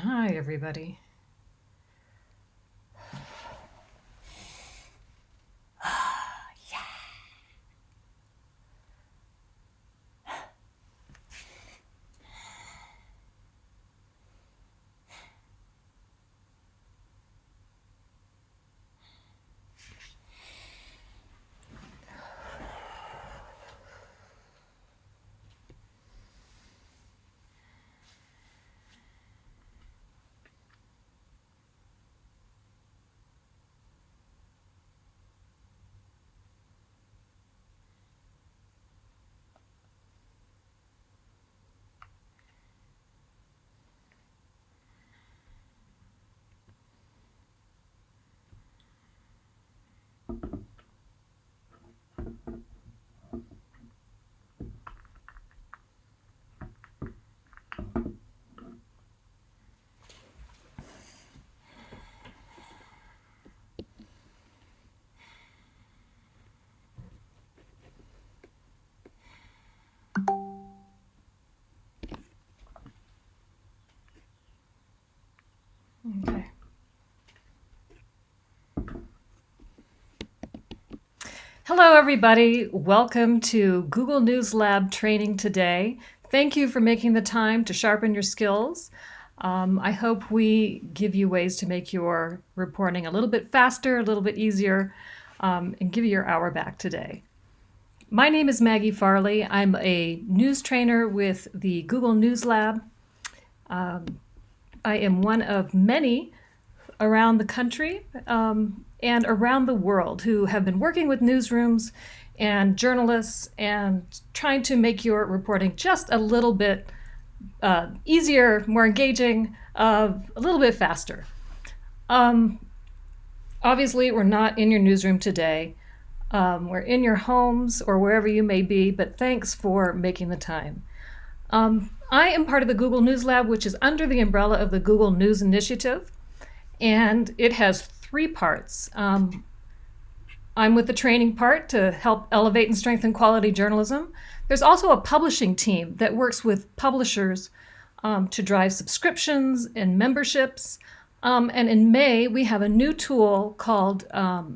Hi, everybody. Okay. Hello, everybody. Welcome to Google News Lab training today. Thank you for making the time to sharpen your skills. I hope we give you ways to make your reporting a little bit faster, a little bit easier, and give you your hour back today. My name is Maggie Farley. I'm a news trainer with the Google News Lab. I am one of many around the country and around the world who have been working with newsrooms and journalists and trying to make your reporting just a little bit easier, more engaging, a little bit faster. Obviously, we're not in your newsroom today. We're in your homes or wherever you may be, but thanks for making the time. I am part of the Google News Lab, which is under the umbrella of the Google News Initiative, and it has 3 parts. I'm with the training part to help elevate and strengthen quality journalism. There's also a publishing team that works with publishers to drive subscriptions and memberships. And in May, we have a new tool called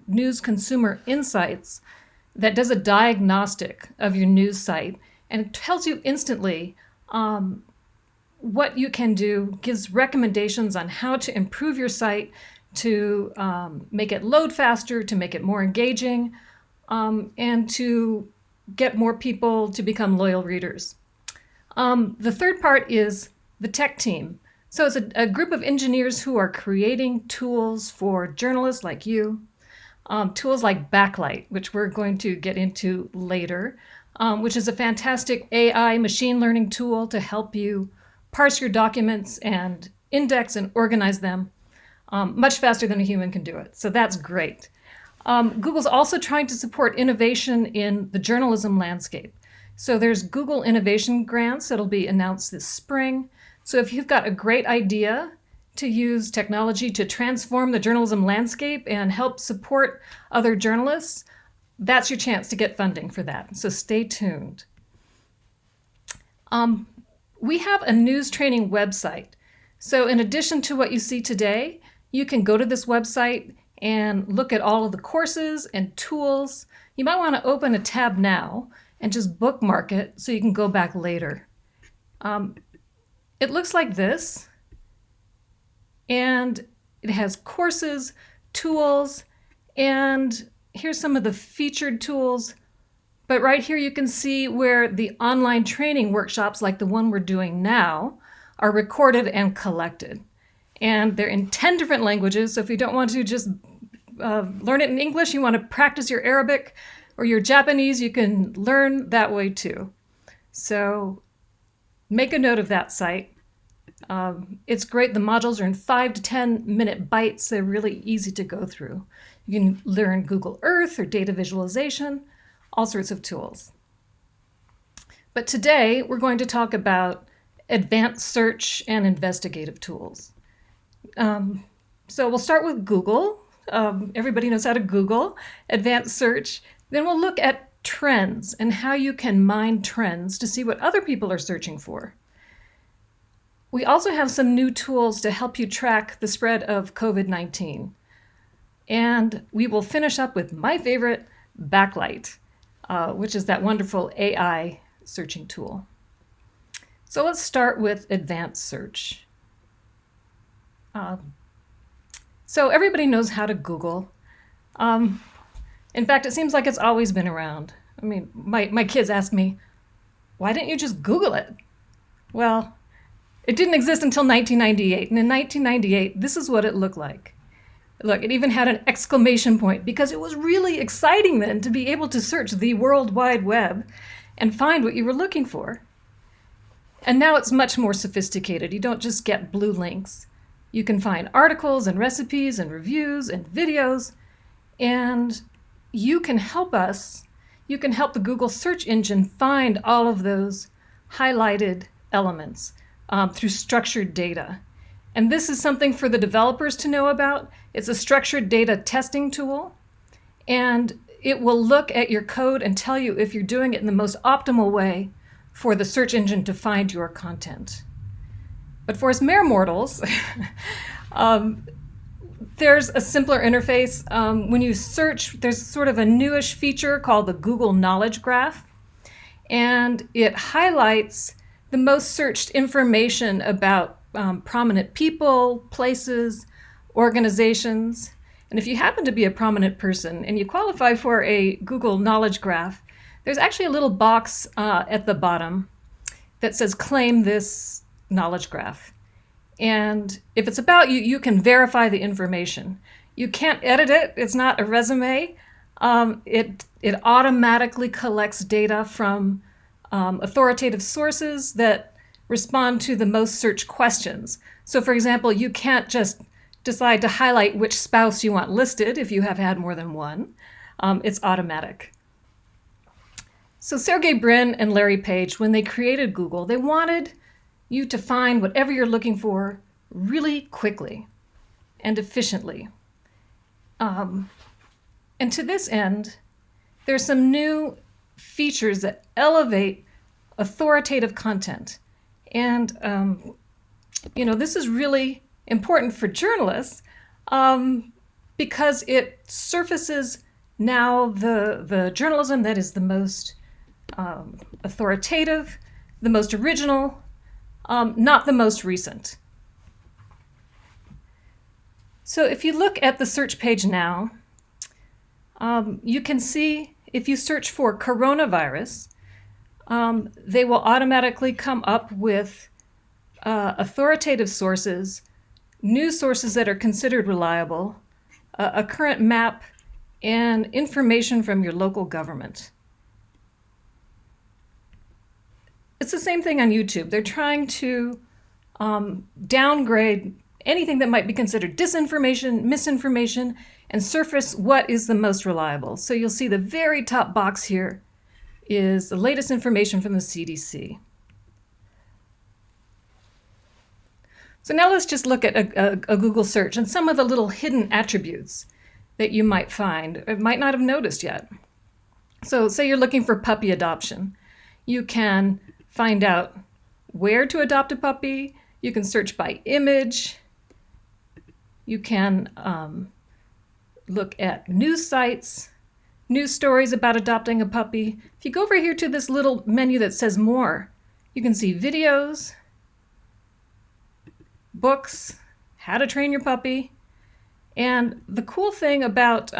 News Consumer Insights that does a diagnostic of your news site, and it tells you instantly what you can do, gives recommendations on how to improve your site, to make it load faster, to make it more engaging, and to get more people to become loyal readers. The third part is the tech team. So it's a group of engineers who are creating tools for journalists like you, tools like Backlight, which we're going to get into later, which is a fantastic AI machine learning tool to help you parse your documents and index and organize them much faster than a human can do it. So that's great. Google's also trying to support innovation in the journalism landscape. So there's Google Innovation Grants that'll be announced this spring. So if you've got a great idea to use technology to transform the journalism landscape and help support other journalists, that's your chance to get funding for that. So stay tuned. We have a news training website. So in addition to what you see today, you can go to this website and look at all of the courses and tools. You might want to open a tab now and just bookmark it so you can go back later. It looks like this, and it has courses, tools, and here's some of the featured tools. But right here you can see where the online training workshops, like the one we're doing now, are recorded and collected. And they're in 10 different languages, so if you don't want to just learn it in English, you want to practice your Arabic or your Japanese, you can learn that way too. So make a note of that site. It's great. The modules are in 5 to 10-minute bites. They're really easy to go through. You can learn Google Earth or data visualization, all sorts of tools. But today we're going to talk about advanced search and investigative tools. So we'll start with Google. Everybody knows how to Google, advanced search. Then we'll look at trends and how you can mine trends to see what other people are searching for. We also have some new tools to help you track the spread of COVID-19. And we will finish up with my favorite, Backlight, which is that wonderful AI searching tool. So let's start with advanced search. So everybody knows how to Google. In fact, it seems like it's always been around. I mean, my kids ask me, why didn't you just Google it? Well, it didn't exist until 1998. And in 1998, this is what it looked like. Look, it even had an exclamation point because it was really exciting then to be able to search the World Wide Web and find what you were looking for. And now it's much more sophisticated. You don't just get blue links. You can find articles and recipes and reviews and videos, and you can help the Google search engine find all of those highlighted elements through structured data. And this is something for the developers to know about. It's a structured data testing tool, and it will look at your code and tell you if you're doing it in the most optimal way for the search engine to find your content. But for us mere mortals, there's a simpler interface. When you search, there's sort of a newish feature called the Google Knowledge Graph, and it highlights the most searched information about prominent people, places, organizations. And if you happen to be a prominent person and you qualify for a Google Knowledge Graph, there's actually a little box at the bottom that says claim this knowledge graph. And if it's about you, you can verify the information. You can't edit it. It's not a resume. It automatically collects data from authoritative sources that respond to the most searched questions. So for example, you can't just decide to highlight which spouse you want listed if you have had more than one. It's automatic. So Sergey Brin and Larry Page, when they created Google, they wanted you to find whatever you're looking for really quickly and efficiently. And to this end, there's some new features that elevate authoritative content. And, this is really important for journalists because it surfaces now the journalism that is the most authoritative, the most original, not the most recent. So if you look at the search page now, you can see if you search for coronavirus, they will automatically come up with authoritative sources, news sources that are considered reliable, a current map, and information from your local government. It's the same thing on YouTube. They're trying to downgrade anything that might be considered disinformation, misinformation, and surface what is the most reliable. So you'll see the very top box here is the latest information from the CDC. So now let's just look at a Google search and some of the little hidden attributes that you might find or might not have noticed yet. So say you're looking for puppy adoption. You can find out where to adopt a puppy. You can search by image. You can look at news sites, news stories about adopting a puppy. If you go over here to this little menu that says more, you can see videos, books, how to train your puppy. And the cool thing about,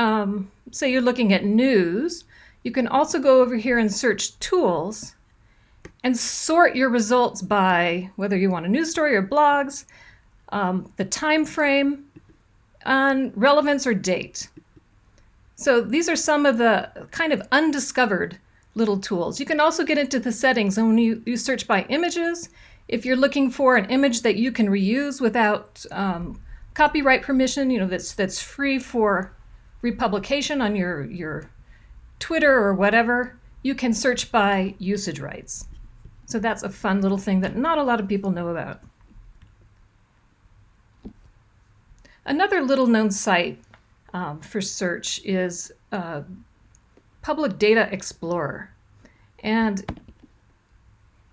say you're looking at news, you can also go over here and search tools and sort your results by whether you want a news story or blogs, the time frame, and relevance or date. So these are some of the kind of undiscovered little tools. You can also get into the settings, and when you search by images, If you're looking for an image that you can reuse without copyright permission, that's free for republication on your Twitter or whatever, you can search by usage rights. So that's a fun little thing that not a lot of people know about. Another little known site for search is Public Data Explorer. And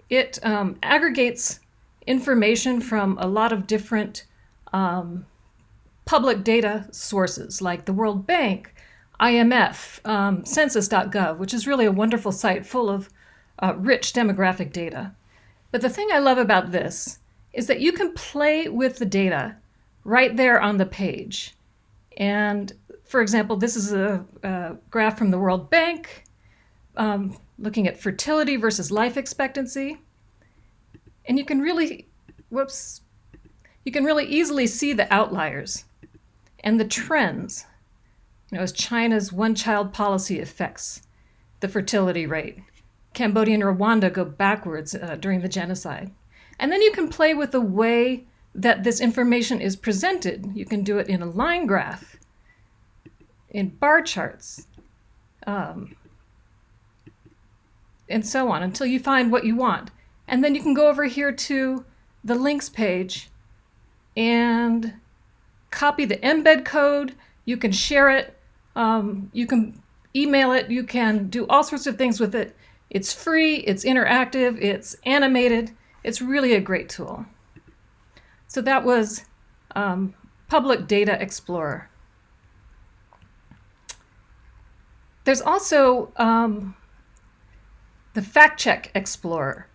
it aggregates information from a lot of different public data sources like the World Bank, IMF, census.gov, which is really a wonderful site full of rich demographic data. But the thing I love about this is that you can play with the data right there on the page. And for example, this is a graph from the World Bank looking at fertility versus life expectancy. And you can really, easily see the outliers and the trends, as China's one-child policy affects the fertility rate. Cambodia and Rwanda go backwards during the genocide. And then you can play with the way that this information is presented. You can do it in a line graph, in bar charts, and so on until you find what you want. And then you can go over here to the links page and copy the embed code. You can share it. You can email it. You can do all sorts of things with it. It's free. It's interactive. It's animated. It's really a great tool. So that was Public Data Explorer. There's also the Fact Check Explorer.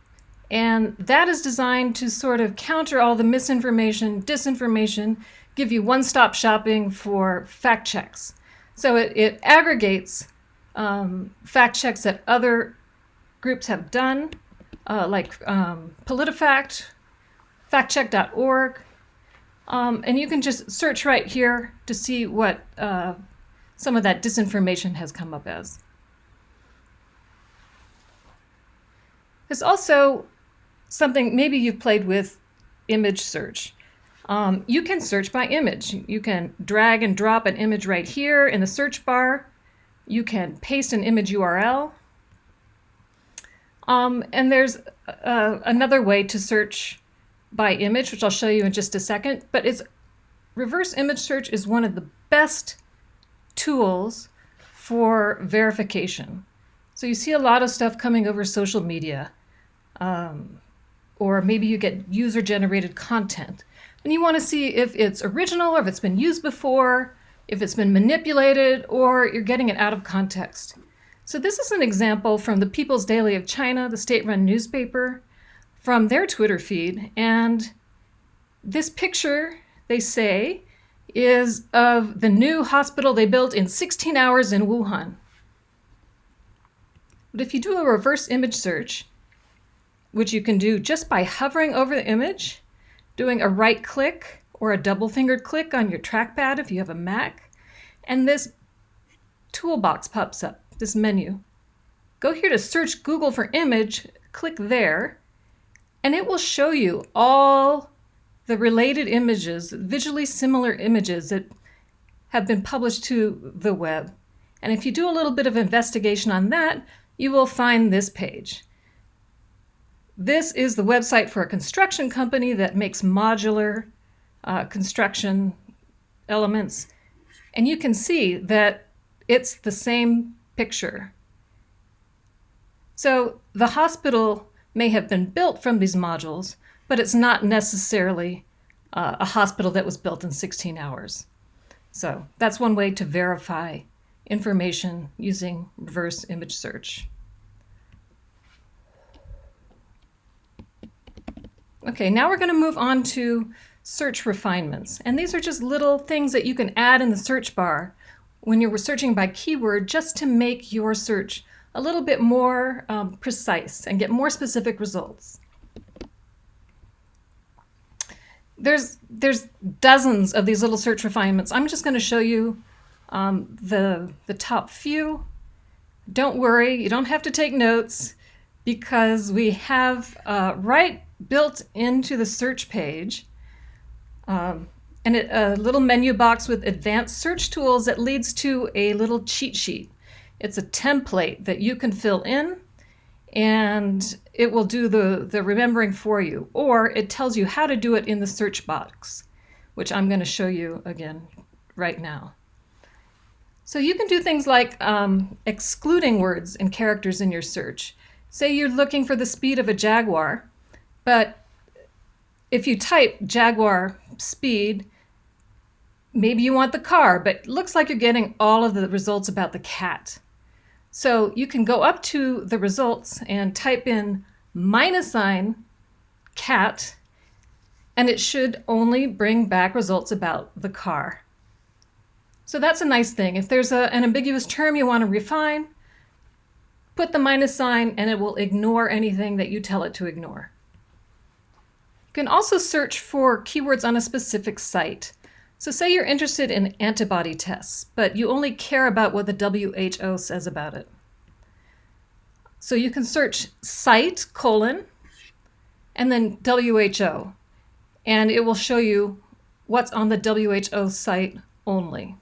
And that is designed to sort of counter all the misinformation, disinformation, give you one-stop shopping for fact checks. So it aggregates fact checks that other groups have done, like PolitiFact, factcheck.org. And you can just search right here to see what some of that disinformation has come up as. There's also something, maybe you've played with image search. You can search by image. You can drag and drop an image right here in the search bar. You can paste an image URL. And there's another way to search by image, which I'll show you in just a second. But reverse image search is one of the best tools for verification. So you see a lot of stuff coming over social media, or maybe you get user-generated content. And you want to see if it's original, or if it's been used before, if it's been manipulated, or you're getting it out of context. So this is an example from the People's Daily of China, the state-run newspaper, from their Twitter feed. And this picture, they say, is of the new hospital they built in 16 hours in Wuhan. But if you do a reverse image search, which you can do just by hovering over the image, doing a right click or a double-fingered click on your trackpad if you have a Mac, and this toolbox pops up, this menu. Go here to search Google for image, click there, and it will show you all the related images, visually similar images that have been published to the web. And if you do a little bit of investigation on that, you will find this page. This is the website for a construction company that makes modular construction elements. And you can see that it's the same picture. So the hospital may have been built from these modules, but it's not necessarily a hospital that was built in 16 hours. So that's one way to verify information using reverse image search. Okay, now we're going to move on to search refinements. And these are just little things that you can add in the search bar when you're searching by keyword, just to make your search a little bit more precise and get more specific results. There's dozens of these little search refinements. I'm just going to show you the top few. Don't worry, you don't have to take notes, because we have right built into the search page, and a little menu box with advanced search tools that leads to a little cheat sheet. It's a template that you can fill in, and it will do the remembering for you, or it tells you how to do it in the search box, which I'm going to show you again right now. So you can do things like excluding words and characters in your search. Say you're looking for the speed of a Jaguar, but if you type Jaguar speed, maybe you want the car, but it looks like you're getting all of the results about the cat. So you can go up to the results and type in cat, and it should only bring back results about the car. So that's a nice thing. If there's an ambiguous term you want to refine, put the minus sign and it will ignore anything that you tell it to ignore. You can also search for keywords on a specific site. So say you're interested in antibody tests, but you only care about what the WHO says about it. So you can search site : and then WHO, and it will show you what's on the WHO site only.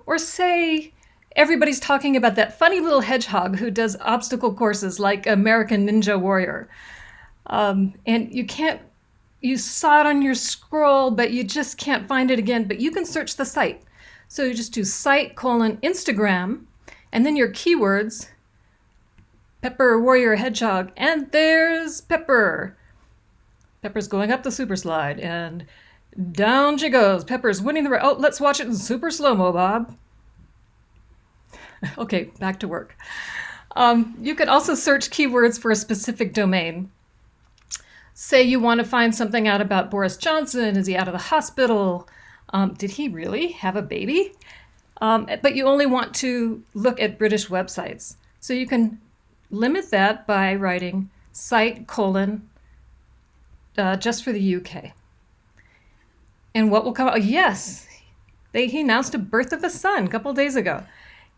Or say everybody's talking about that funny little hedgehog who does obstacle courses like American Ninja Warrior. And you saw it on your scroll, but you just can't find it again, but you can search the site. So you just do site : Instagram, and then your keywords, Pepper Warrior Hedgehog, and there's Pepper. Pepper's going up the super slide, and down she goes. Pepper's winning the race. Oh, let's watch it in super slow-mo, Bob. Okay, back to work. You could also search keywords for a specific domain. Say you want to find something out about Boris Johnson. Is he out of the hospital? Did he really have a baby? But you only want to look at British websites. So you can limit that by writing site : just for the UK. And what will come out? Yes, he announced a birth of a son a couple days ago.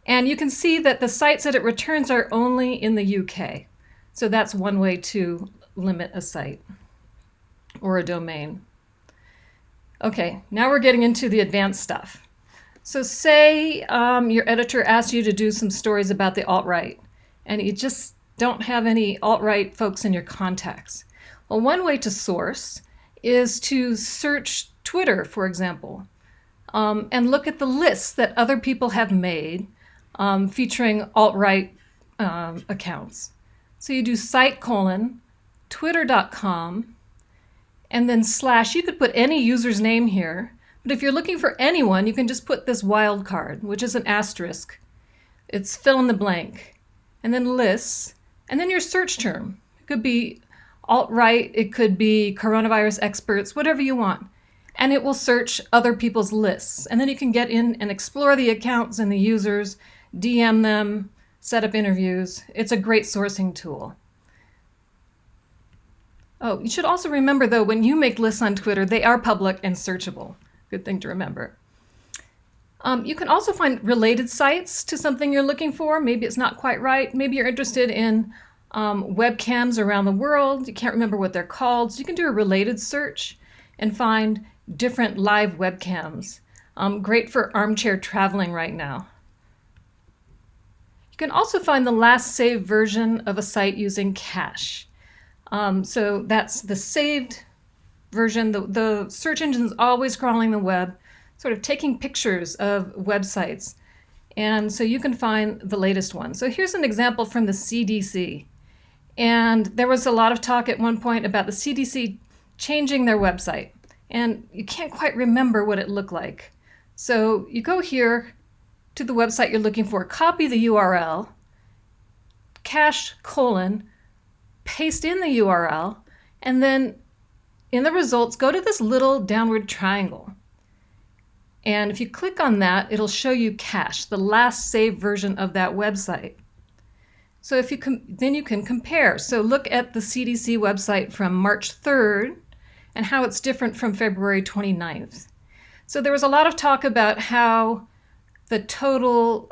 And you can see that the sites that it returns are only in the UK. So that's one way to limit a site or a domain. Okay, now we're getting into the advanced stuff. So say your editor asks you to do some stories about the alt-right, and you just don't have any alt-right folks in your contacts. Well, one way to source is to search Twitter, for example, and look at the lists that other people have made featuring alt-right accounts. So you do site : twitter.com, and then / you could put any user's name here, but if you're looking for anyone, you can just put this wildcard, which is an asterisk. It's fill in the blank, and then lists, and then your search term. It could be alt-right, it could be coronavirus experts, whatever you want. And it will search other people's lists. And then you can get in and explore the accounts and the users, DM them, set up interviews. It's a great sourcing tool. Oh, you should also remember, though, when you make lists on Twitter, they are public and searchable. Good thing to remember. You can also find related sites to something you're looking for. Maybe it's not quite right. Maybe you're interested in webcams around the world. You can't remember what they're called. So you can do a related search and find different live webcams. Great for armchair traveling right now. You can also find the last saved version of a site using cache. So that's the saved version. The search engine is always crawling the web, sort of taking pictures of websites. And so you can find the latest one. So here's an example from the CDC. And there was a lot of talk at one point about the CDC changing their website. And you can't quite remember what it looked like. So you go here to the website you're looking for, copy the URL, cache : paste in the URL, and then in the results, go to this little downward triangle. And if you click on that, it'll show you cache, the last saved version of that website. So if you then you can compare. So look at the CDC website from March 3rd and how it's different from February 29th. So there was a lot of talk about how the total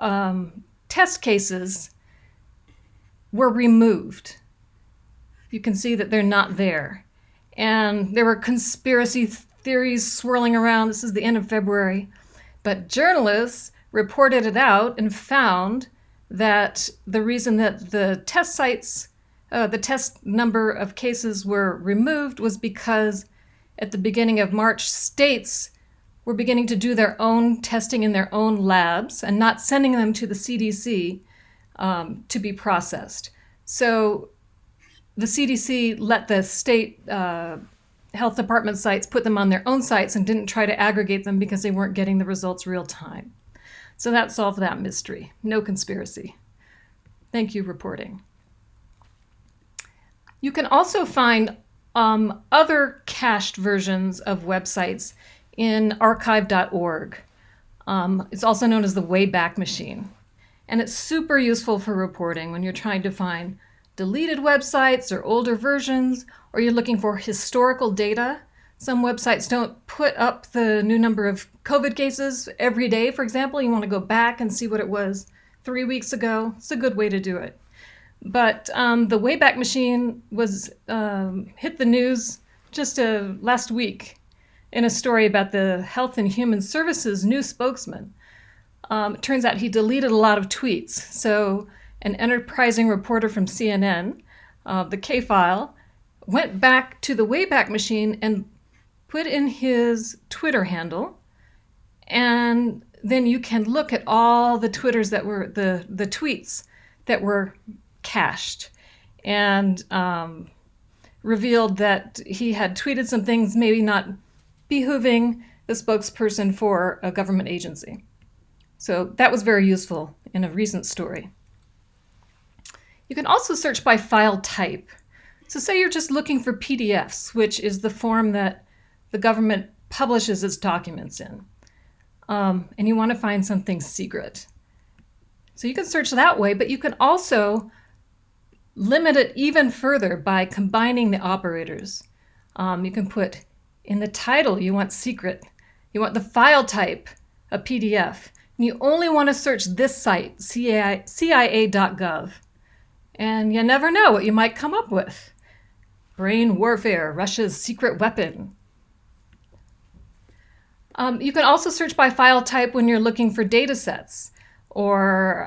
test cases were removed you can see that they're not there. And there were conspiracy theories swirling around. This is the end of February. But journalists reported it out and found that the reason that the test sites, the test number of cases were removed was because at the beginning of March, states were beginning to do their own testing in their own labs and not sending them to the CDC to be processed. So the CDC let the state health department sites put them on their own sites and didn't try to aggregate them because they weren't getting the results real time. So that solved that mystery. No conspiracy. Thank you, reporting. You can also find other cached versions of websites in archive.org. It's also known as the Wayback Machine. And it's super useful for reporting when you're trying to find deleted websites or older versions, or you're looking for historical data. Some websites don't put up the new number of COVID cases every day, for example. You want to go back and see what it was 3 weeks ago. It's a good way to do it. But the Wayback Machine was hit the news just last week in a story about the Health and Human Services new spokesman. It turns out he deleted a lot of tweets. So an enterprising reporter from CNN, the K-File, went back to the Wayback Machine and put in his Twitter handle. And then you can look at all the Twitters that were, the tweets that were cached, and revealed that he had tweeted some things maybe not behooving the spokesperson for a government agency. So that was very useful in a recent story. You can also search by file type. So say you're just looking for PDFs, which is the form that the government publishes its documents in, and you want to find something secret. So you can search that way, but you can also limit it even further by combining the operators. You can put in the title, you want secret. You want the file type, a PDF. And you only want to search this site, CIA.gov. And you never know what you might come up with. Brain warfare, Russia's secret weapon. You can also search by file type when you're looking for data sets or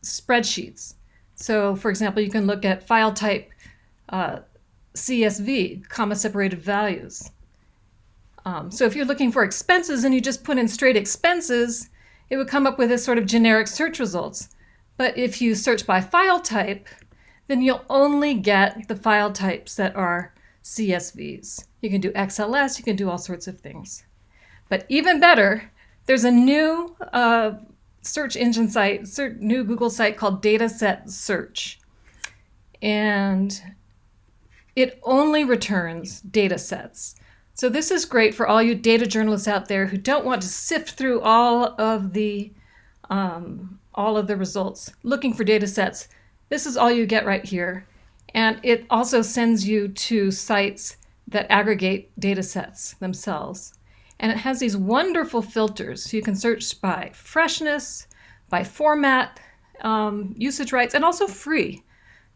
spreadsheets. So, for example, you can look at file type CSV, comma separated values. So if you're looking for expenses and you just put in straight expenses, it would come up with this sort of generic search results. But if you search by file type, then you'll only get the file types that are CSVs. You can do XLS, you can do all sorts of things. But even better, there's a new search engine site, new Google site called Dataset Search. And it only returns data sets. So this is great for all you data journalists out there who don't want to sift through all of the results looking for data sets. This is all you get right here. And it also sends you to sites that aggregate data sets themselves. And it has these wonderful filters. So you can search by freshness, by format, usage rights, and also free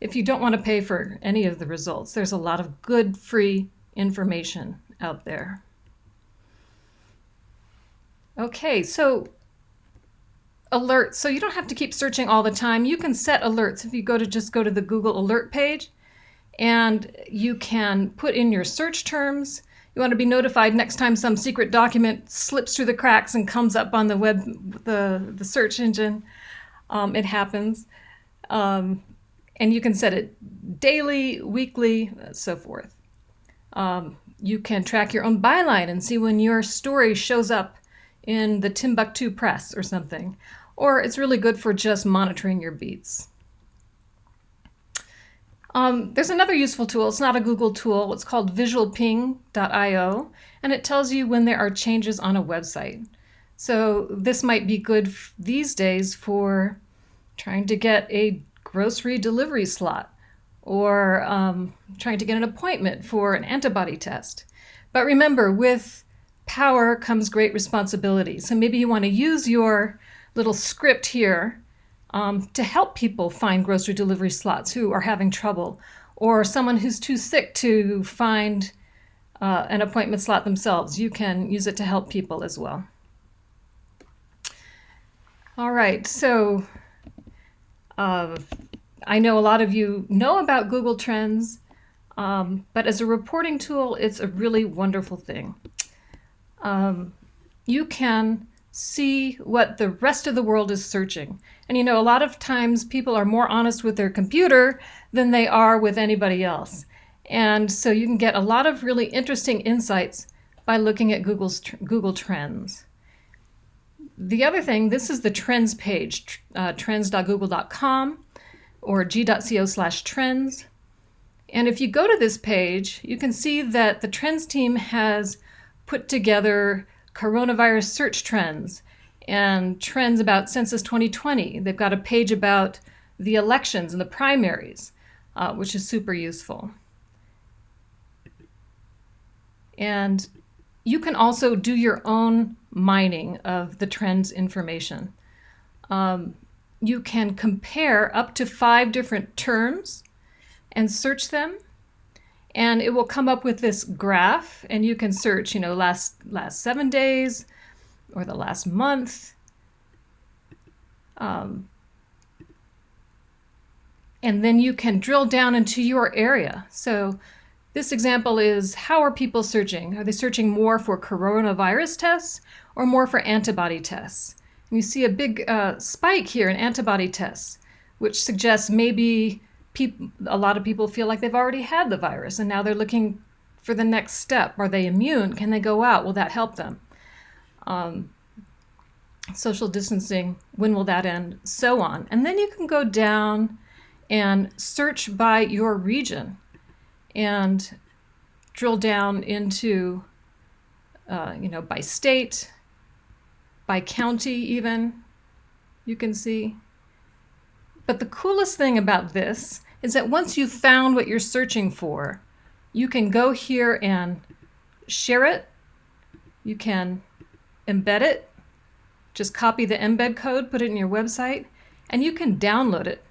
if you don't want to pay for any of the results. There's a lot of good free information out there. Okay, so alerts. So you don't have to keep searching all the time. You can set alerts if you go to the Google alert page, and you can put in your search terms. You want to be notified next time some secret document slips through the cracks and comes up on the web, the search engine. It happens. And you can set it daily, weekly, so forth. You can track your own byline and see when your story shows up in the Timbuktu Press or something. Or it's really good for just monitoring your beats. There's another useful tool. It's not a Google tool. It's called visualping.io, and it tells you when there are changes on a website. So this might be good these days for trying to get a grocery delivery slot, or trying to get an appointment for an antibody test. But remember, with power comes great responsibility. So maybe you want to use your little script here to help people find grocery delivery slots who are having trouble. or someone who's too sick to find an appointment slot themselves. You can use it to help people as well. All right, so I know a lot of you know about Google Trends, but as a reporting tool, it's a really wonderful thing. You can see what the rest of the world is searching. And you know, a lot of times people are more honest with their computer than they are with anybody else. And so you can get a lot of really interesting insights by looking at Google Trends. The other thing, this is the Trends page, trends.google.com or g.co/trends. And if you go to this page, you can see that the Trends team has put together coronavirus search trends and trends about Census 2020. They've got a page about the elections and the primaries, which is super useful. And you can also do your own mining of the trends information. You can compare up to 5 different terms and search them, and it will come up with this graph, and you can search, you know, last 7 days or the last month. And then you can drill down into your area. So this example is, how are people searching? Are they searching more for coronavirus tests or more for antibody tests? And you see a big spike here in antibody tests, which suggests maybe a lot of people feel like they've already had the virus and now they're looking for the next step. Are they immune? Can they go out? Will that help them? Social distancing, when will that end? So on. And then you can go down and search by your region and drill down into, by state, by county even, you can see. But the coolest thing about this is that once you've found what you're searching for, you can go here and share it. You can embed it. Just copy the embed code, put it in your website, and you can download it.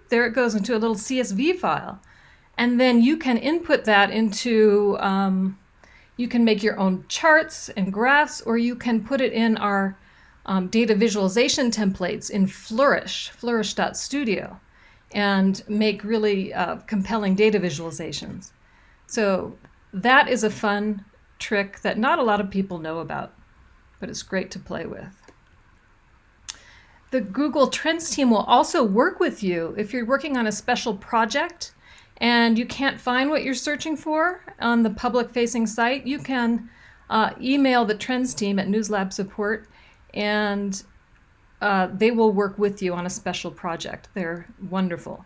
There it goes into a little CSV file. And then you can input that into, you can make your own charts and graphs, or you can put it in our data visualization templates in Flourish.studio, and make really compelling data visualizations. So that is a fun trick that not a lot of people know about, but it's great to play with. The Google Trends team will also work with you if you're working on a special project and you can't find what you're searching for on the public-facing site. You can email the Trends team at NewsLab Support, and they will work with you on a special project. They're wonderful.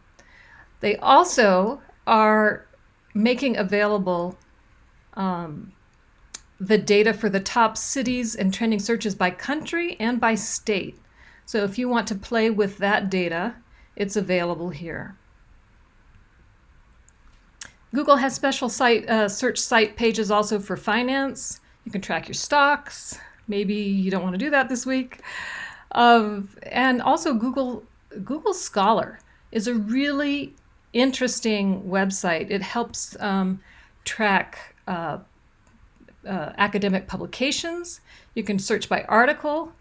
They also are making available the data for the top cities and trending searches by country and by state. So if you want to play with that data, it's available here. Google has special search site pages also for finance. You can track your stocks. Maybe you don't want to do that this week. And also Google Scholar is a really interesting website. It helps track academic publications. You can search by article.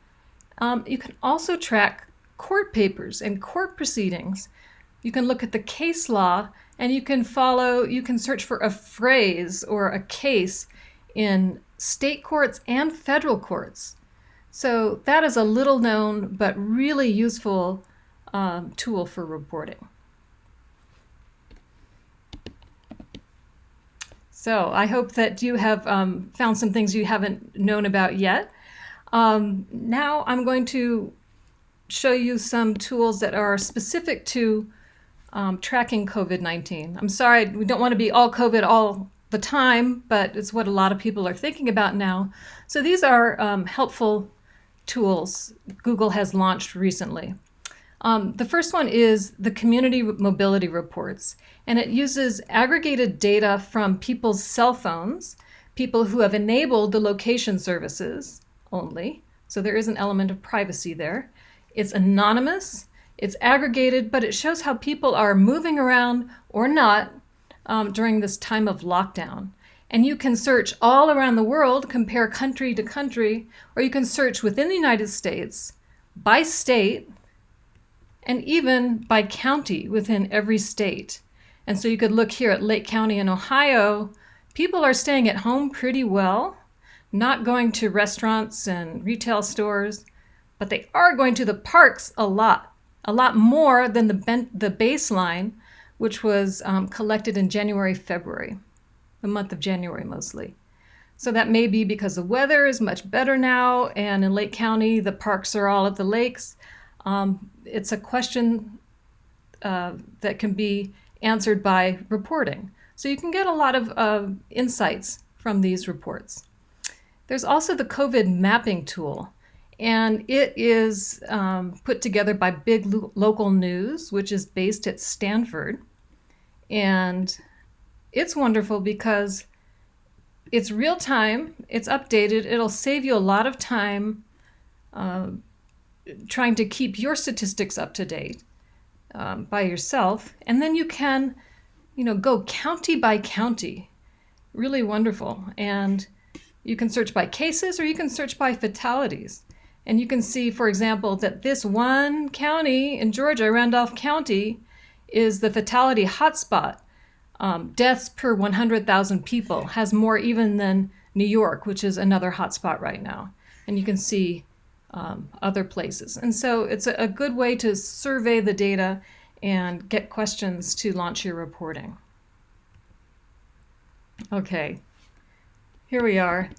You can also track court papers and court proceedings. You can look at the case law, and you can search for a phrase or a case in state courts and federal courts. So that is a little known but really useful tool for reporting. So I hope that you have found some things you haven't known about yet. Now I'm going to show you some tools that are specific to tracking COVID-19. I'm sorry, we don't want to be all COVID all the time, but it's what a lot of people are thinking about now. So these are helpful tools Google has launched recently. The first one is the Community Mobility Reports, and it uses aggregated data from people's cell phones, people who have enabled the location services only, so there is an element of privacy there. It's anonymous. It's aggregated, but it shows how people are moving around or not during this time of lockdown. And you can search all around the world, compare country to country, or you can search within the United States, by state, and even by county within every state. And so you could look here at Lake County in Ohio. People are staying at home pretty well, not going to restaurants and retail stores, but they are going to the parks a lot more than the baseline, which was collected in January, February, the month of January mostly. So that may be because the weather is much better now, and in Lake County, the parks are all at the lakes. It's a question that can be answered by reporting. So you can get a lot of insights from these reports. There's also the COVID mapping tool, and it is put together by Big Local News, which is based at Stanford. And it's wonderful because it's real time, it's updated, it'll save you a lot of time trying to keep your statistics up to date by yourself. And then you can, go county by county. Really wonderful. And you can search by cases or you can search by fatalities. And you can see, for example, that this one county in Georgia, Randolph County, is the fatality hotspot. Deaths per 100,000 people has more even than New York, which is another hotspot right now. And you can see other places. And so it's a good way to survey the data and get questions to launch your reporting. Okay, here we are.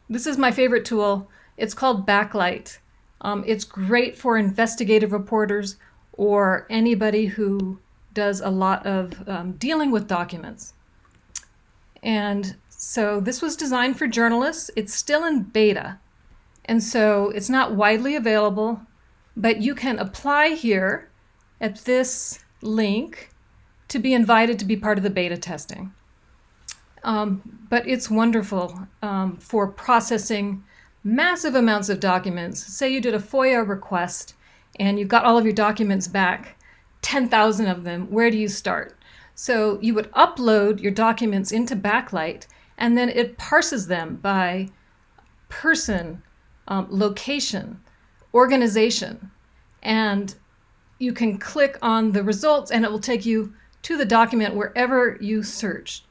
This is my favorite tool. It's called Backlight. It's great for investigative reporters or anybody who does a lot of dealing with documents. And so this was designed for journalists. It's still in beta. And so it's not widely available, but you can apply here at this link to be invited to be part of the beta testing. But it's wonderful for processing massive amounts of documents. Say you did a FOIA request and you got all of your documents back, 10,000 of them. Where do you start? So you would upload your documents into Backlight, and then it parses them by person, location, organization, and you can click on the results and it will take you to the document wherever you searched.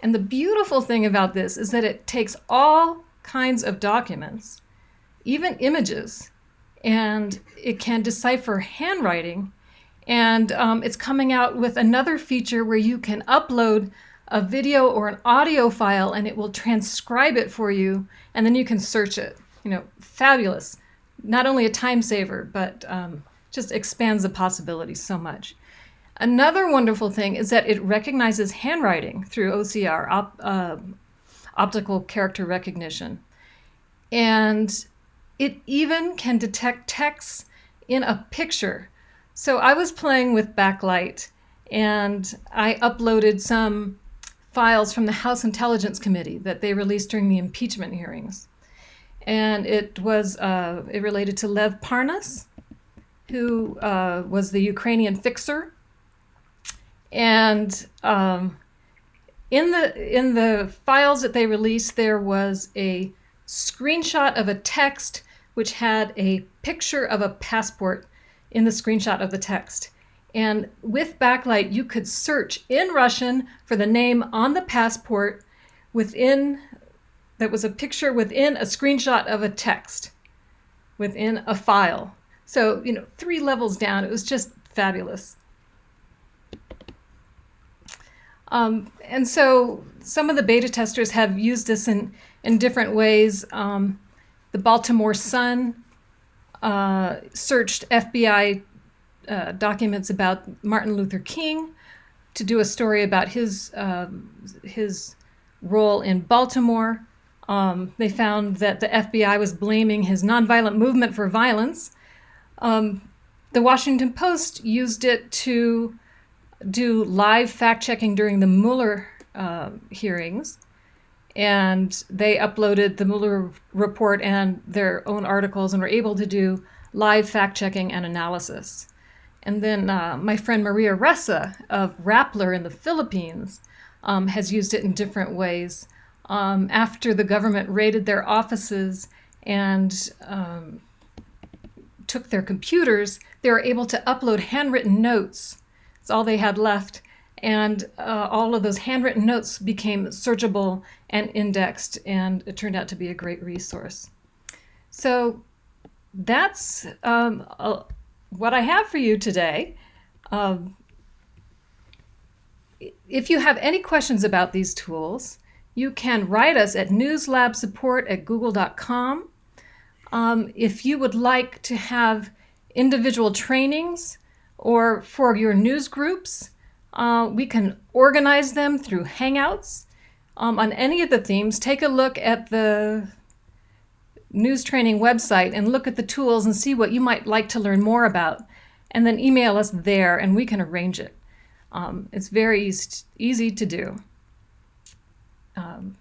And the beautiful thing about this is that it takes all kinds of documents, even images, and it can decipher handwriting. And it's coming out with another feature where you can upload a video or an audio file and it will transcribe it for you, and then you can search it. Fabulous. Not only a time saver, but just expands the possibilities so much. Another wonderful thing is that it recognizes handwriting through OCR, optical character recognition. And it even can detect text in a picture. So I was playing with Backlight and I uploaded some files from the House Intelligence Committee that they released during the impeachment hearings. And it was it related to Lev Parnas, who was the Ukrainian fixer. And in the files that they released, there was a screenshot of a text which had a picture of a passport in the screenshot of the text. And with Backlight, you could search in Russian for the name on the passport that was a picture within a screenshot of a text within a file. So, 3 levels down, it was just fabulous. And so some of the beta testers have used this in different ways. The Baltimore Sun searched FBI documents about Martin Luther King to do a story about his role in Baltimore. They found that the FBI was blaming his nonviolent movement for violence. The Washington Post used it to do live fact-checking during the Mueller hearings, and they uploaded the Mueller report and their own articles and were able to do live fact-checking and analysis. And then my friend Maria Ressa of Rappler in the Philippines has used it in different ways. After the government raided their offices and took their computers, they were able to upload handwritten notes. That's all they had left. And all of those handwritten notes became searchable and indexed, and it turned out to be a great resource. So that's what I have for you today. If you have any questions about these tools, you can write us at newslabsupport@google.com. If you would like to have individual trainings or for your news groups, we can organize them through Hangouts. On any of the themes, take a look at the news training website and look at the tools and see what you might like to learn more about, and then email us there and we can arrange it. It's very easy to do. And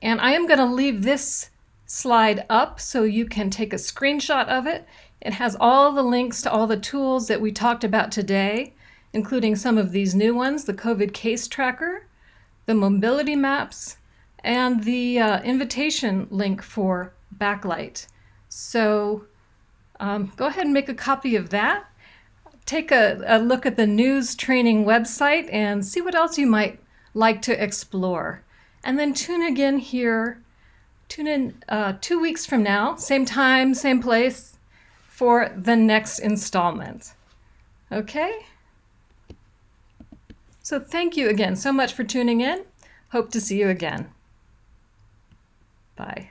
I am going to leave this slide up so you can take a screenshot of it. It has all the links to all the tools that we talked about today, including some of these new ones, the COVID case tracker, the mobility maps, and the invitation link for Backlight. So go ahead and make a copy of that. Take a look at the news training website and see what else you might like to explore. And then tune in 2 weeks from now, same time, same place, for the next installment. Okay? So thank you again so much for tuning in. Hope to see you again. Bye.